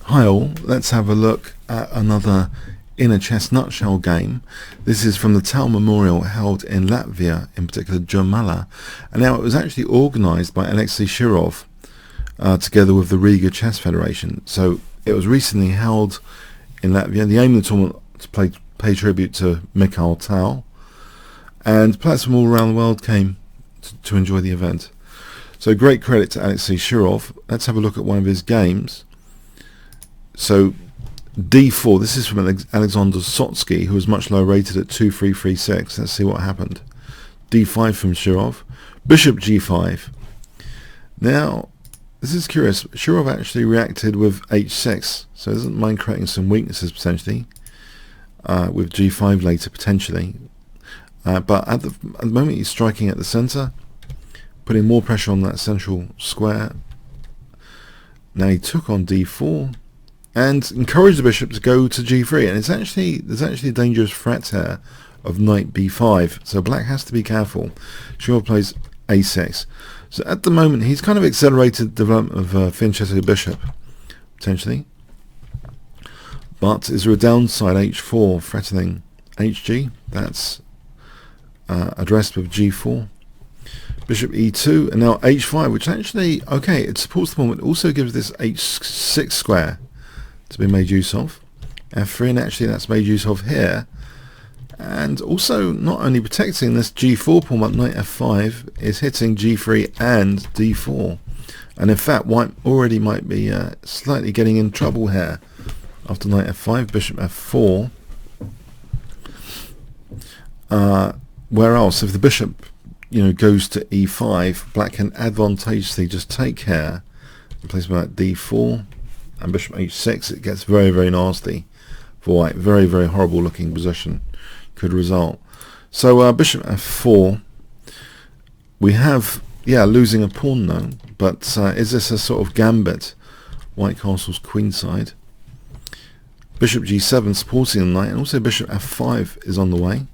Hi all, let's have a look at another In a Chess Nutshell game. This is from the Tal Memorial held in Latvia, in particular Jurmala, and now it was actually organised by Alexey Shirov together with the Riga Chess Federation. So it was recently held in Latvia. The aim of the tournament to pay tribute to Mikhail Tal, and players from all around the world came to enjoy the event. So great credit to Alexey Shirov. Let's have a look at one of his games. So d4, this is from Alexander Sotsky, who was much lower rated at 2-3-3-6. Let's see what happened. d5 from Shirov. Bishop g5. Now, this is curious. Shirov actually reacted with h6, so doesn't mind creating some weaknesses potentially, with g5 later potentially. But at the moment he's striking at the centre, putting more pressure on that central square. Now he took on d4 and encouraged the bishop to go to g3, and there's actually a dangerous threat here of knight b5, so black has to be careful. Shirov plays a6. So at the moment he's kind of accelerated the development of Fianchetto bishop potentially, but is there a downside? h4 threatening hg, that's addressed with g4. Bishop e2, and now h5, which actually, okay, it supports the pawn, but also gives this h6 square to be made use of. f3, and actually that's made use of here, and also not only protecting this g4 pawn, but knight f5 is hitting g3 and d4, and in fact white already might be slightly getting in trouble here after knight f5. Bishop f4. Where else, if the bishop goes to e5, black can advantageously just take care and place like d4 and bishop h6. It gets very, very nasty for white. Very, very horrible looking position could result. So bishop f4, we have losing a pawn though, but is this a sort of gambit? White castle's queenside. Bishop g7 supporting the knight, and also bishop f5 is on the way.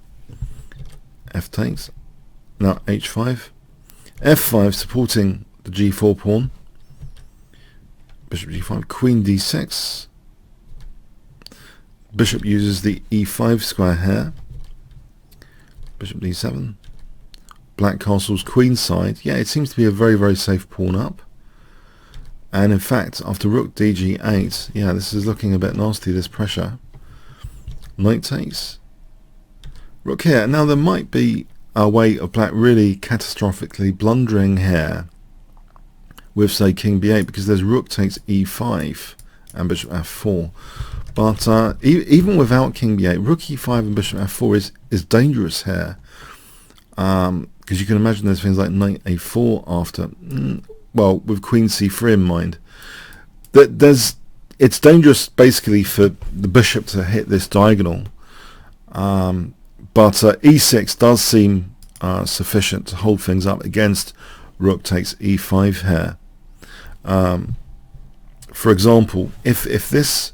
F takes. Now h5, f5 supporting the g4 pawn. Bishop g5, queen d6. Bishop uses the e5 square here. Bishop d7. Black castle's queenside. Yeah, it seems to be a very, very safe pawn up. And in fact, after rook dg8, yeah, this is looking a bit nasty, this pressure. Knight takes. Rook here. Now there might be a way of black really catastrophically blundering here with, say, king b8, because there's rook takes e5 and bishop f4. But even without king b8, rook e5 and bishop f4 is dangerous here, because you can imagine there's things like knight a4 after, well, with queen c3 in mind. It's dangerous basically for the bishop to hit this diagonal. But e6 does seem sufficient to hold things up against rook takes e5 here. For example, if this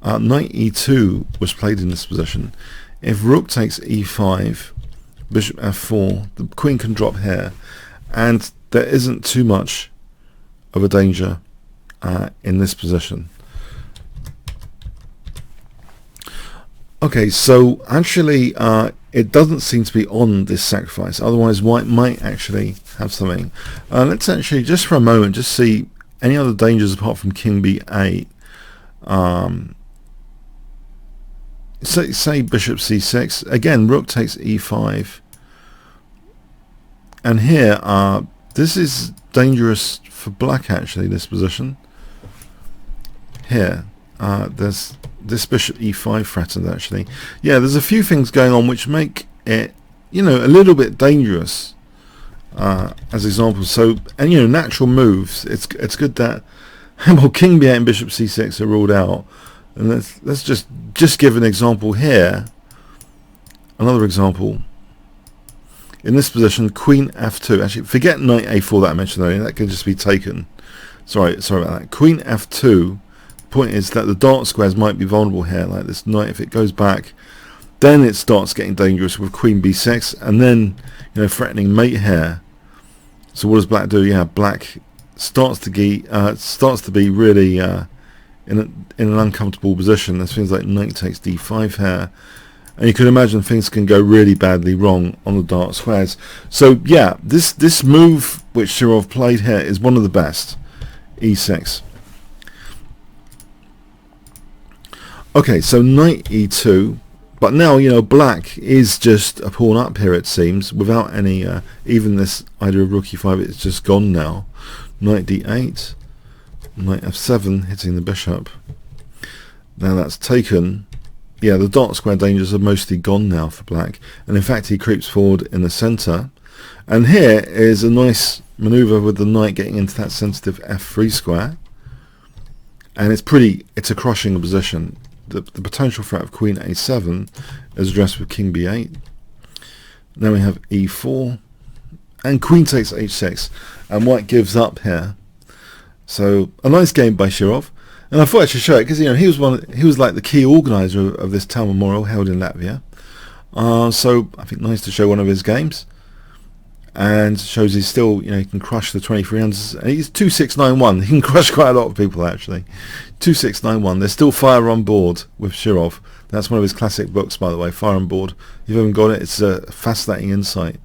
knight e2 was played in this position, if rook takes e5, bishop f4, the queen can drop here, and there isn't too much of a danger in this position. Okay, so actually it doesn't seem to be on this sacrifice, otherwise white might actually have something. Let's actually, just for a moment, just see any other dangers apart from king b8. Say bishop c6, again rook takes e5, and here this is dangerous for black actually, this position. Here there's this bishop e5 threatened actually. Yeah, there's a few things going on which make it, a little bit dangerous as examples. So, and natural moves, it's good that, well, king b8 and bishop c6 are ruled out. And let's just give an example here. Another example. In this position, queen f2. Actually, forget knight a4 that I mentioned earlier. That can just be taken. Sorry about that. Queen f2. Point is that the dark squares might be vulnerable here, like this knight. If it goes back, then it starts getting dangerous with queen b6, and then threatening mate here. So what does black do? Yeah, black starts to be really in an uncomfortable position. There's things like knight takes d5 here, and you can imagine things can go really badly wrong on the dark squares. So yeah, this move which Shirov played here is one of the best. e6. Okay, so knight e2, but now, you know, black is just a pawn up here, it seems, without any even this idea of rook e5. It's just gone now. Knight d8, knight f7, hitting the bishop. Now that's taken. Yeah, the dark square dangers are mostly gone now for black, and in fact he creeps forward in the center, and here is a nice maneuver with the knight getting into that sensitive f3 square, and it's a crushing position. The potential threat of queen a7 is addressed with king b8. Now we have e4 and queen takes h6, and white gives up here. So a nice game by Shirov. And I thought I should show it because, you know, he was like the key organizer of this Tal Memorial held in Latvia. So I think nice to show one of his games, and shows he's still, you know, he can crush the 2300s. And he's 2691. He can crush quite a lot of people actually. 2691. There's still fire on board with Shirov. That's one of his classic books, by the way, Fire on Board. If you haven't got it, it's a fascinating insight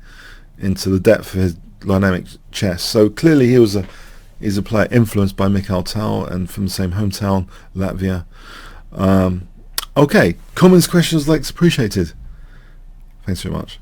into the depth of his dynamic chess. So clearly he's a player influenced by Mikhail Tal and from the same hometown, Latvia. Okay, comments, questions, likes appreciated. Thanks very much.